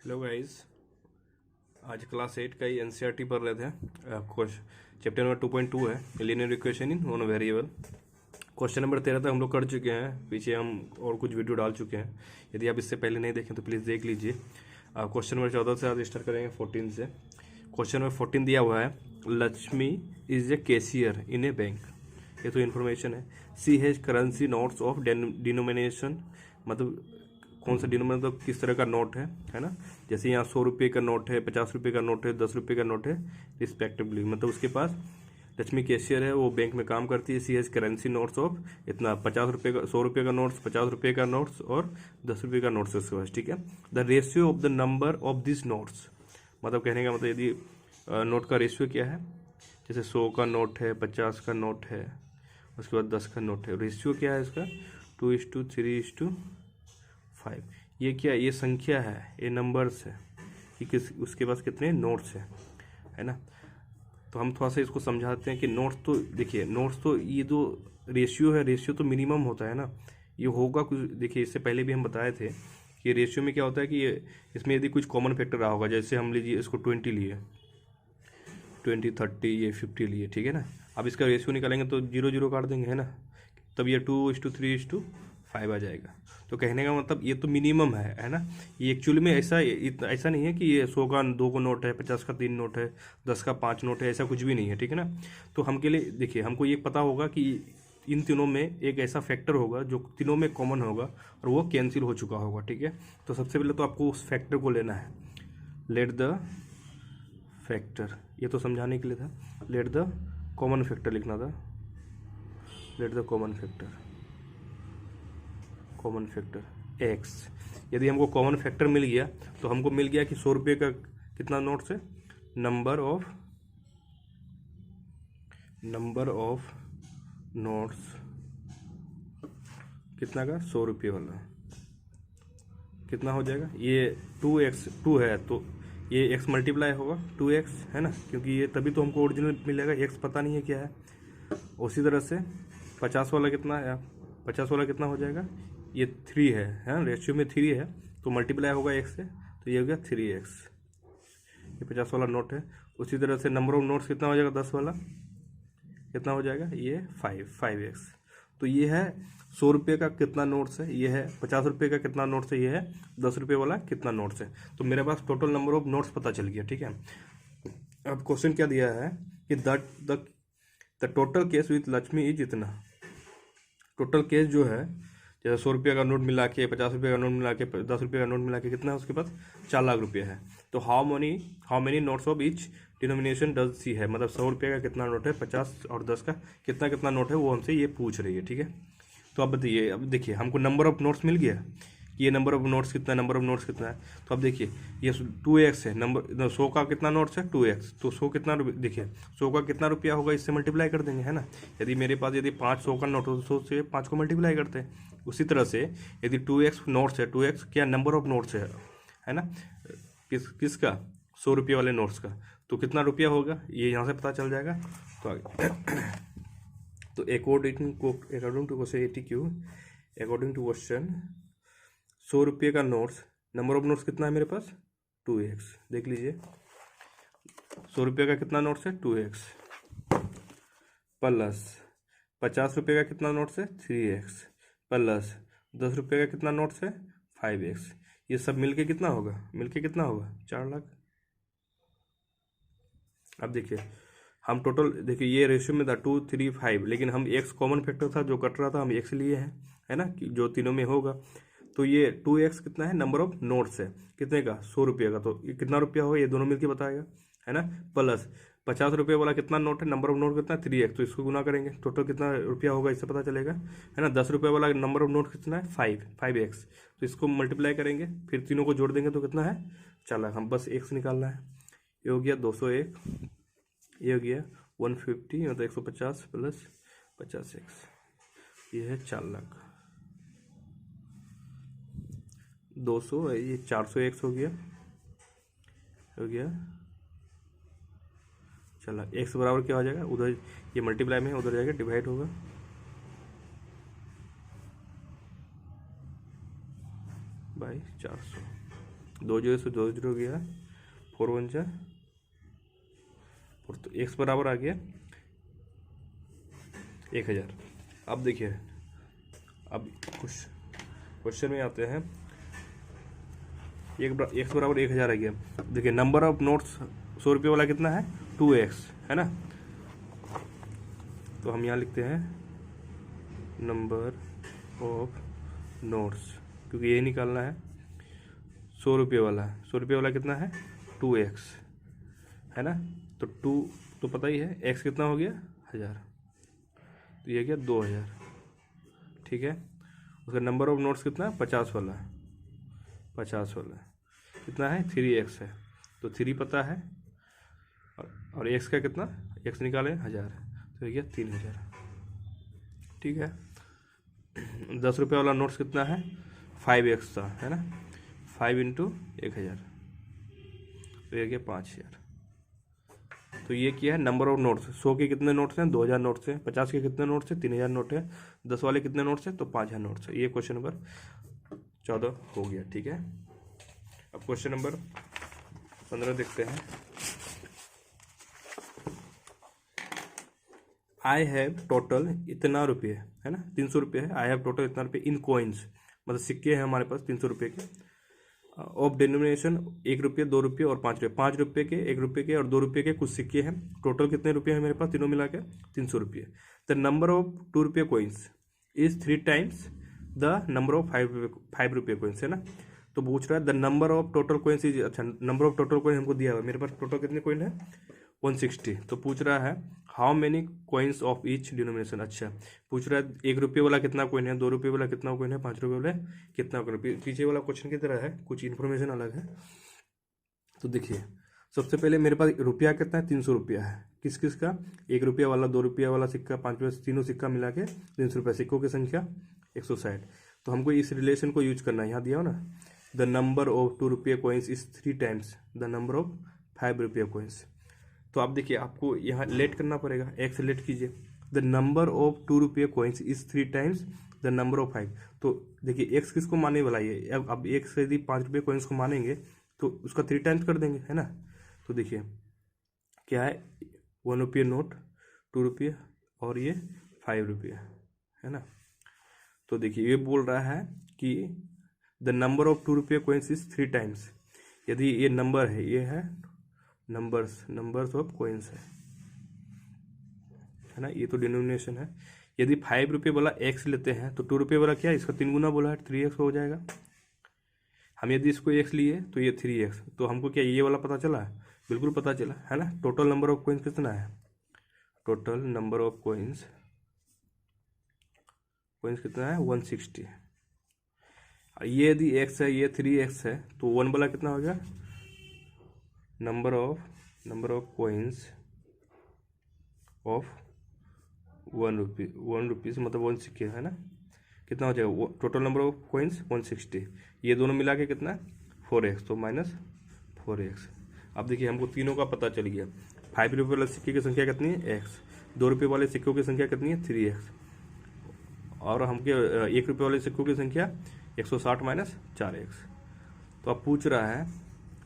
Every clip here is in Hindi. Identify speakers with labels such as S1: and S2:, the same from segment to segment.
S1: Hello guys. आज क्लास 8 का ही एनसीईआरटी पढ़ रहे थे। चैप्टर नंबर 2.2 है linear equation in one variable. Question number 13 तक हम लोग कर चुके हैं। पीछे हम और कुछ वीडियो डाल चुके हैं। यदि आप इससे पहले नहीं देखें तो प्लीज़ देख लीजिए। क्वेश्चन नंबर 14 से आज स्टार्ट करेंगे 14 से। क्वेश्चन नंबर 14 दिया हुआ है, Lakshmi is a cashier in a bank. ये तो इन्फॉर्मेशन है। She has currency notes of denomination, मतलब कौन सा डिनोमिनेशन, मतलब किस तरह का नोट है ना। जैसे यहाँ 100 रुपये का नोट है, 50 रुपये का नोट है, 10 रुपये का नोट है रिस्पेक्टिवली। मतलब उसके पास लक्ष्मी कैशियर है, वो बैंक में काम करती है। She has currency notes of इतना 50 रुपये का, 100 रुपये का नोट्स, 50 रुपये का नोट्स और 10 रुपये का नोट्स उसके पास। ठीक है। The ratio of the number of this notes, मतलब कहने का मतलब यदि नोट का रेशियो क्या है, जैसे 100 का नोट है, 50 का नोट है, उसके बाद 10 का नोट है, रेशियो क्या है इसका 2:3:5। ये क्या, ये संख्या है, ये नंबर्स है कि किस उसके पास कितने नोट्स है ना। तो हम थोड़ा सा इसको समझाते हैं कि नोट्स तो देखिए, नोट्स तो ये जो रेशियो है, रेशियो तो मिनिमम होता है ना। ये होगा कुछ, देखिए इससे पहले भी हम बताए थे कि रेशियो में क्या होता है कि ये इसमें यदि कुछ कॉमन फैक्टर रहा होगा, जैसे हम लीजिए इसको 20 लिए, 20, 30, ये 50 लिए, ठीक है ना। अब इसका रेशियो निकालेंगे तो 0 0 काट देंगे, है ना। तब ये 2:3:5 आ जाएगा। तो कहने का मतलब ये तो मिनिमम है ना। ये एक्चुअली में ऐसा नहीं है कि ये 100 का 2 को नोट है, 50 का 3 नोट है, 10 का 5 नोट है, ऐसा कुछ भी नहीं है, ठीक है ना। तो हम के लिए देखिए, हमको ये पता होगा कि इन तीनों में एक ऐसा फैक्टर होगा जो तीनों में कॉमन होगा और वो कैंसिल हो चुका होगा, ठीक है। तो सबसे पहले तो आपको उस फैक्टर को लेना है। लेट द फैक्टर, ये तो समझाने के लिए था। लेट द कॉमन फैक्टर लिखना था। Let the common factor x. यदि हमको कॉमन फैक्टर मिल गया तो हमको मिल गया कि 100 रुपये का कितना नोट्स है, नंबर ऑफ नोट्स कितना का, 100 रुपये वाला कितना हो जाएगा, ये 2x 2 है तो ये x मल्टीप्लाई होगा 2x, है ना, क्योंकि ये तभी तो हमको ओरिजिनल मिलेगा। x पता नहीं है क्या है। उसी तरह से 50 वाला कितना है, 50 वाला कितना हो जाएगा, ये 3 है रेशियो में 3 है तो मल्टीप्लाई होगा x से, तो ये हो गया 3x। ये 50 वाला नोट है। उसी तरह से नंबर ऑफ नोट्स कितना हो जाएगा, 10 वाला कितना हो जाएगा, ये 5x। तो ये है 100 रुपये का कितना नोट्स है, ये है 50 रुपये का कितना नोट्स है, ये है 10 रुपये वाला कितना नोट्स है। तो मेरे पास टोटल नंबर ऑफ नोट्स पता चल गया, ठीक है। अब क्वेश्चन क्या दिया है कि the total case with Lakshmi is इतना। टोटल केस जो है, जैसे 100 रुपये का नोट मिला के, 50 रुपये का नोट मिला के, 10 रुपये का नोट मिला के कितना है उसके पास, 4 लाख रुपये है। तो how many notes of each denomination does she है, मतलब 100 रुपये का कितना नोट है, 50 और 10 का कितना कितना नोट है, वो हमसे ये पूछ रही है, ठीक है। तो अब बताइए, अब देखिए हमको नंबर ऑफ नोट्स मिल गया कि ये नंबर ऑफ नोट्स कितना है, नंबर ऑफ नोट्स कितना है। तो अब देखिए ये 2x है, नंबर 100 का कितना नोट्स है 2x, तो 100 कितना देखिए 100 का कितना रुपया होगा, इससे मल्टीप्लाई कर देंगे, है ना। यदि मेरे पास यदि 500 का नोट हो तो 100 से 5 को मल्टीप्लाई करते हैं। उसी तरह से यदि 2x नोट्स है, 2x क्या नंबर ऑफ नोट्स है ना, किसका 100 रुपये वाले नोट्स का, तो कितना रुपया होगा ये यहाँ से पता चल जाएगा। तो आगे तो according to question 82, according to question 100 रुपये का नोट्स, नंबर ऑफ नोट्स कितना है मेरे पास 2x। देख लीजिए 100 रुपये का कितना नोट्स है 2x, प्लस 50 रुपये का कितना नोट्स है 3x, प्लस 10 रुपये का कितना नोट्स है 5x। ये सब मिलके कितना होगा, 4 लाख। अब देखिए हम टोटल, देखिए ये रेशियो में था 2 3 5, लेकिन हम x कॉमन फैक्टर था जो कट रहा था, हम x लिए हैं, है ना, कि जो तीनों में होगा। तो ये 2x कितना है, नंबर ऑफ नोट्स है कितने का 100 रुपये का, तो ये कितना रुपया होगा, ये दोनों मिलके बताएगा, है ना। प्लस 50 रुपये वाला कितना नोट है, नंबर ऑफ नोट कितना है 3x, तो इसको गुना करेंगे, टोटल कितना रुपया होगा इससे पता चलेगा, है ना। 10 रुपये वाला नंबर ऑफ नोट कितना है 5x, तो इसको मल्टीप्लाई करेंगे, फिर तीनों को जोड़ देंगे तो कितना है 4 लाख। हम बस x निकालना है। ये हो गया 201, ये हो गया 150, मतलब 150 प्लस 50x, ये है 4 लाख। 200, ये 400x हो गया 4 लाख। x बराबर क्या हो जाएगा, उधर ये मल्टीप्लाई में उधर जाएगा, डिवाइड होगा बाई 400। दो जीरो से दो जीरो गया, 4 1 जा 4, तो एक्स बराबर आ गया 1000। अब देखिए, अब कुछ क्वेश्चन में आते हैं, एक्स बराबर 1000 आ गया। देखिए नंबर ऑफ नोट्स 100 रुपये वाला कितना है, 2x है ना। तो हम यहाँ लिखते हैं नंबर ऑफ नोट्स, क्योंकि यही निकालना है। 100 रुपये वाला, 100 रुपये वाला कितना है, 2x है ना। तो 2 तो पता ही है, x कितना हो गया 1000, तो ये गया 2000, ठीक है। उसका नंबर ऑफ नोट्स कितना है, 50 वाला, 50 वाला कितना है, 3x है, तो 3 पता है, और x का कितना, x निकाले 1000, तो ये गया 3000, ठीक है। 10 रुपये वाला नोट्स कितना है, 5x था है ना, 5 इंटू 1000, तो ये गया 5000। तो ये क्या है, नंबर ऑफ नोट्स। 100 के कितने नोट्स हैं, 2000 नोट्स हैं। 50 के कितने नोट्स हैं, 3000 नोट है। 10 वाले कितने नोट्स हैं, तो 5000 नोट्स है। ये क्वेश्चन नंबर 14 हो गया, ठीक है। अब क्वेश्चन नंबर 15 देखते हैं। आई हैव टोटल इतना रुपये है ना, 300 रुपये है। आई हैव टोटल इतना रुपये इन कॉइन्स, मतलब सिक्के हैं हमारे पास 300 रुपये के, ऑफ डिनोमिनेशन 1 रुपये, 2 रुपये और 5 रुपये। 5 रुपये के, 1 रुपये के और 2 रुपये के कुछ सिक्के हैं। टोटल कितने रुपये हैं मेरे पास, तीनों मिला के 300 रुपये। द नंबर ऑफ 2 रुपये coins is 3 times the number of 5 रुपये कोइंस है ना। तो पूछ रहा है the number of total coins is, अच्छा नंबर ऑफ टोटल कोइन हमको दिया हुआ है, मेरे पास टोटल कितने कोइन है 160। तो पूछ रहा है how many coins of each denomination. अच्छा पूछ रहा है 1 रुपये वाला कितना कोइन है, 2 रुपये वाला कितना कोइन है, 5 रुपये वाला कितना कोइन। पीछे वाला क्वेश्चन की तरह है, कुछ इन्फॉर्मेशन अलग है। तो देखिए सबसे पहले मेरे पास रुपया कितना है, 300 रुपया है। किस किस का, 1 रुपया वाला, 2 रुपया वाला सिक्का, 5 रुपये, तीनों सिक्का मिला के 300 रुपये। सिक्कों की संख्या 160। तो हमको इस रिलेशन को यूज करना है, यहाँ दिया हो ना, द नंबर ऑफ 2 रुपये coins is 3 times the number of 5 रुपये कोइंस। तो आप देखिए आपको यहाँ लेट करना पड़ेगा, एक से लेट कीजिए। द नंबर ऑफ 2 रुपये coins is 3 times the number of 5। तो देखिए एक्स किसको मानने वाला है, अब एक से यदि 5 रुपये कोइंस को मानेंगे तो उसका 3 टाइम्स कर देंगे है ना। तो देखिए क्या है, 1 रुपये नोट, 2 रुपये और ये 5 रुपये है ना। तो देखिए ये बोल रहा है कि द नंबर ऑफ 2 रुपये कोइंस इज 3 टाइम्स। यदि ये नंबर है, ये है नंबर्स ऑफ कोइंस है ना, ये तो डिनोमिनेशन है। यदि 5 रुपये वाला एक्स लेते हैं तो 2 रुपये वाला क्या है, इसका 3 गुना बोला है, 3x हो जाएगा। हम यदि इसको x लिए तो ये 3x, तो हमको क्या ये वाला पता चला, बिल्कुल पता चला है ना। टोटल नंबर ऑफ कोइंस कितना है, टोटल नंबर ऑफ कोइंस कितना है 160। ये यदि x है, ये 3x है, तो 1 वाला कितना हो गया, number of coins of 1 rupees मतलब 1 सिक्के है ना, कितना हो जाएगा, टोटल नंबर ऑफ कोइंस 160। ये दोनों मिला के कितना 4x, तो माइनस 4x। अब देखिए हमको तीनों का पता चल गया। 5 रुपये वाले सिक्के की संख्या कितनी है x, 2 रुपये वाले सिक्कों की संख्या कितनी है 3x, और हमके 1 रुपये वाले सिक्कों की संख्या 160 माइनस 4x। तो अब पूछ रहा है,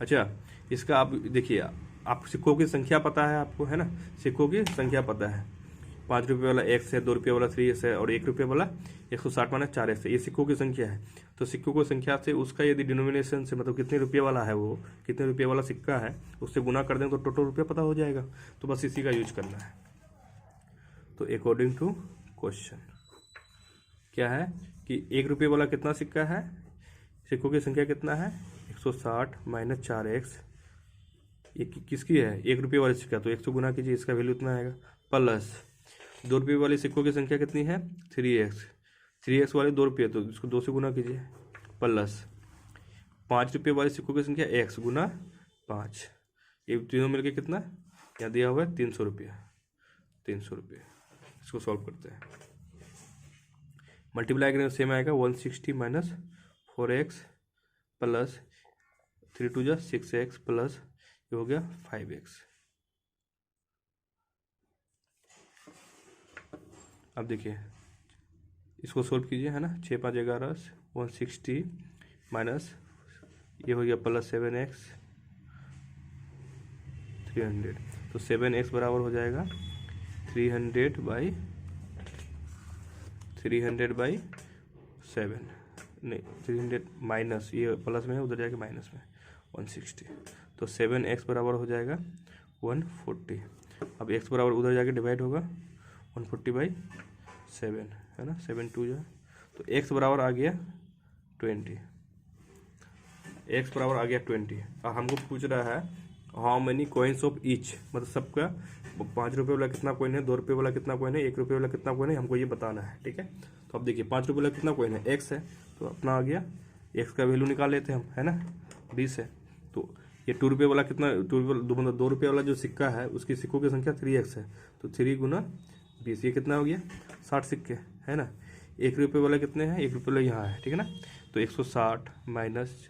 S1: अच्छा इसका आप देखिए, आप सिक्कों की संख्या पता है आपको है ना, सिक्कों की संख्या पता है। 5 रुपये वाला x है, 2 रुपये वाला 3x है और 1 रुपये वाला 160 माइनस 4x है। ये सिक्कों की संख्या है। तो सिक्कों की संख्या से उसका यदि डिनोमिनेशन से, मतलब कितने रुपये वाला है वो, कितने रुपये वाला सिक्का है, उससे गुना कर दें तो टोटल रुपया पता हो जाएगा। तो बस इसी का यूज करना है। तो अकॉर्डिंग टू क्वेश्चन क्या है कि 1 रुपये वाला कितना सिक्का है, सिक्कों की संख्या कितना है 160 माइनस 4x। ये किसकी है, 1 रुपये वाले सिक्का, तो 100 गुना कीजिए, इसका वैल्यू इतना आएगा। प्लस 2 रुपये वाले सिक्कों की संख्या कितनी है 3x वाले 2 रुपये, तो इसको 2 से गुना कीजिए। प्लस 5 रुपये वाले सिक्कों की संख्या x गुना 5, ये तीनों मिलके कितना यहाँ दिया हुआ है 300 रुपये। 300 रुपये, इसको सॉल्व करते हैं। मल्टीप्लाई करेंगे सेम आएगा 160 माइनस 4x प्लस 3 2 जा 6x प्लस ये हो गया 5x। अब देखिए इसको सोल्व कीजिए है ना, 6 5 11 160 माइनस ये हो गया प्लस 7x 300। तो 7x बराबर हो जाएगा 300/7, नहीं 300 माइनस, ये प्लस में है उधर जाके माइनस में 160। तो 7x बराबर हो जाएगा 140। अब x बराबर उधर जाके डिवाइड होगा 140/7, है ना, 7 2 जो है, तो x बराबर आ गया 20। x बराबर आ गया 20। और हमको पूछ रहा है how many coins of each, मतलब सबका 5 रुपये वाला कितना कॉइन है, 2 रुपये वाला कितना कॉइन है, 1 रुपये वाला कितना कॉइन है, हमको ये बताना है। ठीक है, तो अब देखिए 5 रुपये वाला कितना कॉइन है, x है, तो अपना आ गया x का वैल्यू निकाल लेते हैं हम, है ना, 20 है। तो ये 2 रुपये वाला कितना, 2 रुपये वाला जो सिक्का है उसकी सिक्कों की संख्या 3x है, तो 3 गुना 20, ये कितना हो गया 60 सिक्के, है ना। 1 रुपये वाला कितने हैं, 1 रुपये वाला यहाँ है, ठीक है ना। तो 160 माइनस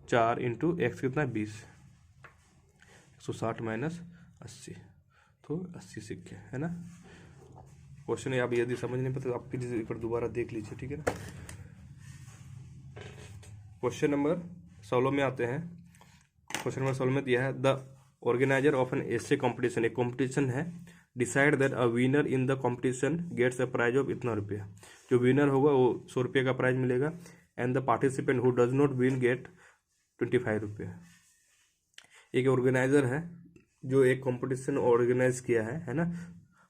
S1: 4 इंटू एक्स कितना है 20, 160 माइनस 80, तो 80 सिक्के, है ना। क्वेश्चन है, आप यदि समझ नहीं पता तो आप प्लीज एक बार दोबारा देख लीजिए, ठीक है ना। क्वेश्चन नंबर 16 में आते हैं। क्वेश्चन नंबर 16 में दिया है the organiser of an essay competition, एक कॉम्पिटिशन है, decide that a winner in the competition gets a prize of इतना रुपया, जो विनर होगा वो 100 रुपये का प्राइज मिलेगा, and the participant who does not win get 25 रुपये। एक ऑर्गेनाइजर है जो एक कंपटीशन ऑर्गेनाइज किया है ना,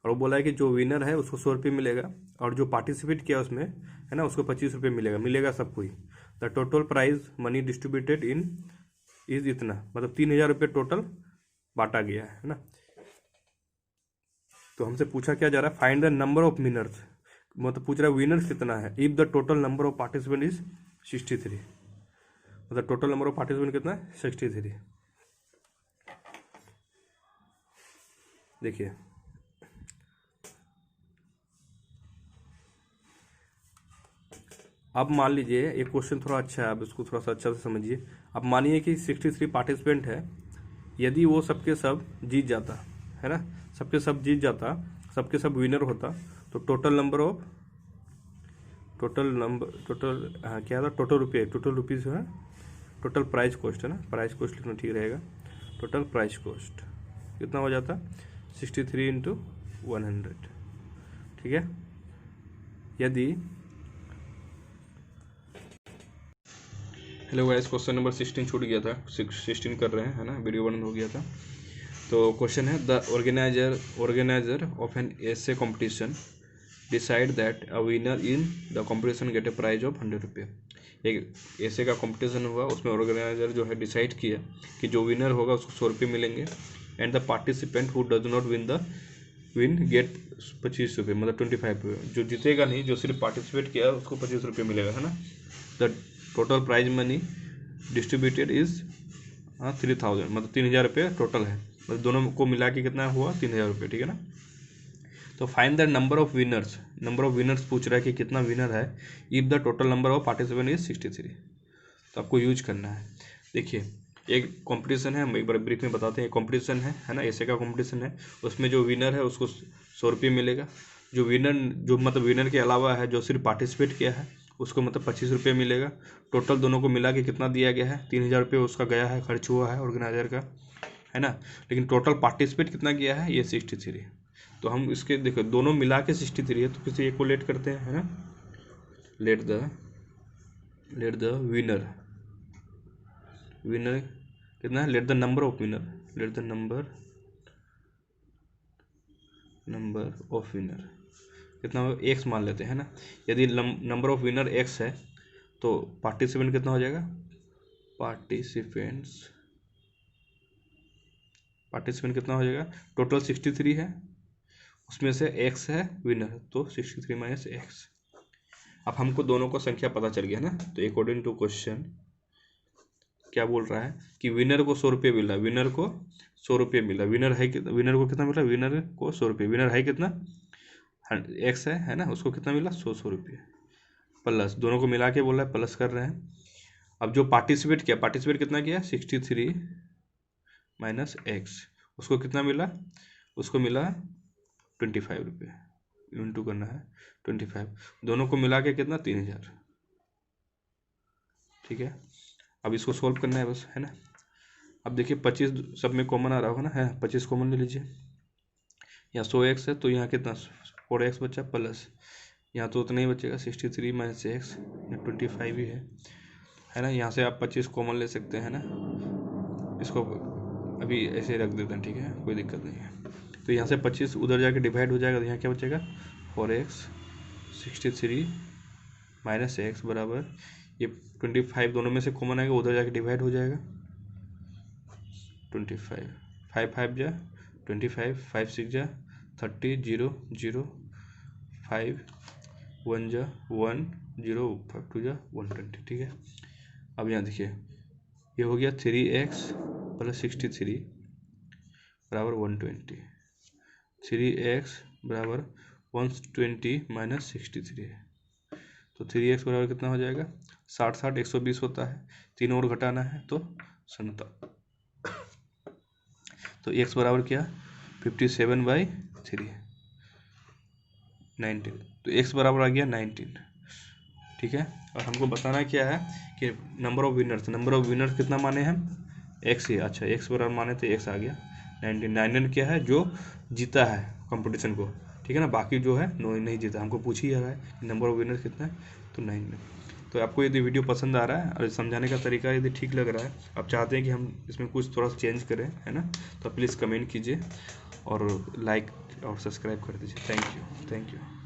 S1: और वो बोला है कि जो विनर है उसको 100 रुपये मिलेगा, और जो पार्टिसिपेट किया उसमें, है ना, उसको 25 रुपये मिलेगा सबको ही। The total prize money distributed in is इतना, मतलब 3000 रुपये टोटल बांटा गया है ना। तो हमसे पूछा क्या जा रहा है, find the number of winners, मतलब पूछ रहा है विनर्स कितना है, if the total number of participant is 63, मतलब टोटल नंबर ऑफ पार्टिसिपेंट कितना है 63। देखिए अब मान लीजिए एक क्वेश्चन थोड़ा अच्छा है, आप इसको थोड़ा सा अच्छा से समझिए। अब मानिए कि 63 पार्टिसिपेंट है, यदि वो सबके सब जीत जाता, है ना, सबके सब जीत जाता, सबके सब विनर होता, तो टोटल हाँ क्या था, टोटल रुपीज़ जो है, टोटल प्राइस कॉस्ट है ना, प्राइस कॉस्ट लिखना ठीक रहेगा। टोटल प्राइस कॉस्ट कितना हो जाता, 63 इंटू 100, ठीक है। यदि हेलो गाइस, क्वेश्चन नंबर 16 छूट गया था, 16 कर रहे हैं, है ना, वीडियो बंद हो गया था। तो क्वेश्चन है the organiser of an essay competition decide that a winner in the competition get a prize of 100 रुपये। एक एसे का कॉम्पिटिशन हुआ, उसमें ऑर्गेनाइजर जो है डिसाइड किया कि जो विनर होगा उसको 100 रुपये मिलेंगे, and the participant who does not win get 25 रुपये, मतलब 25 रुपये। जो जीतेगा नहीं, जो सिर्फ पार्टिसिपेट किया उसको 25 रुपये मिलेगा, है ना। The total prize money distributed is 3000, मतलब 3000 रुपये टोटल है, मतलब दोनों को मिला के कितना हुआ 3000 रुपये, ठीक है ना। तो find the number of winners पूछ रहा है कि कितना विनर है, if the total number of participant is 63। तो आपको यूज करना है। देखिए एक कंपटीशन है, हम एक बार ब्रीफ में बताते हैं। कंपटीशन है ना, ऐसे का कंपटीशन है, उसमें जो विनर है उसको 100 रुपये मिलेगा, जो मतलब विनर के अलावा है, जो सिर्फ पार्टिसिपेट किया है उसको मतलब 25 रुपये मिलेगा। टोटल दोनों को मिला के कितना दिया गया है, 3000 रुपये उसका गया है, खर्च हुआ है ऑर्गेनाइजर का, है ना। लेकिन टोटल पार्टिसिपेट कितना किया है, ये 63। तो हम इसके देखो दोनों मिला के 63 है, तो किसी एक को लेट करते हैं, है ना। लेट द विनर कितना है, let the number of winner कितना हो, एक्स मान लेते हैं ना। यदि नंबर ऑफ विनर एक्स है तो पार्टिसिपेंट कितना हो जाएगा, पार्टिसिपेंट कितना हो जाएगा, टोटल 63 है, उसमें से एक्स है विनर, तो 63 माइनस एक्स। अब हमको दोनों को संख्या पता चल गया ना। तो अकॉर्डिंग टू क्वेश्चन क्या बोल रहा है कि विनर को 100 रुपये मिला, विनर को 100 रुपये मिला, विनर को कितना मिला, विनर को 100 रुपये, विनर है कितना, एक्स है ना, उसको कितना मिला 100 रुपये, प्लस दोनों को मिला के बोल रहा है, प्लस कर रहे हैं। अब जो पार्टिसिपेट कितना किया, 63 माइनस एक्स, उसको कितना मिला, उसको मिला 25 रुपये, इंटू करना है 25, दोनों को मिला के कितना 3000, ठीक है। अब इसको सोल्व करना है बस, है ना। अब देखिए 25 सब में कॉमन आ रहा होगा ना, है 25 कॉमन ले लीजिए। यहाँ 100x है तो यहाँ कितना 4x बचा, प्लस यहाँ तो उतना ही बचेगा 63 माइनस एक्स, यहाँ 25 ही है ना। यहाँ से आप 25 कॉमन ले सकते हैं ना, इसको अभी ऐसे रख देते हैं, ठीक है, कोई दिक्कत नहीं है। तो यहाँ से 25 उधर जाके डिवाइड हो जाएगा, तो यहाँ क्या बचेगा 4x, 63 माइनस एक्स बराबर ये 25 दोनों में से कॉमन आएगा, उधर जाके डिवाइड हो जाएगा 25, 5 5 जा 25, 5 6 जा 30, 0 0 5 1 जा 1 0 5 2 जा 120, ठीक है। अब यहाँ देखिए ये हो गया 3x प्लस 63 बराबर 120, 3x बराबर 120 माइनस 63 है, तो 3x बराबर कितना हो जाएगा 60 60 120 होता है, 3 और घटाना है तो 57, तो x बराबर क्या 57/3 19, तो x बराबर आ गया 19, ठीक है। और हमको बताना क्या है कि नंबर ऑफ विनर्स कितना माने हम x ही, अच्छा x बराबर माने तो x आ गया 19, 19 क्या है जो जीता है कंपटीशन को, ठीक है ना, बाकी जो है नहीं जीता, हमको पूछ ही रहा है नंबर ऑफ विनर्स कितना है, तो 9। तो आपको यदि वीडियो पसंद आ रहा है और समझाने का तरीका यदि ठीक लग रहा है, आप चाहते हैं कि हम इसमें कुछ थोड़ा सा चेंज करें, है ना, तो प्लीज़ कमेंट कीजिए और लाइक और सब्सक्राइब कर दीजिए। Thank you.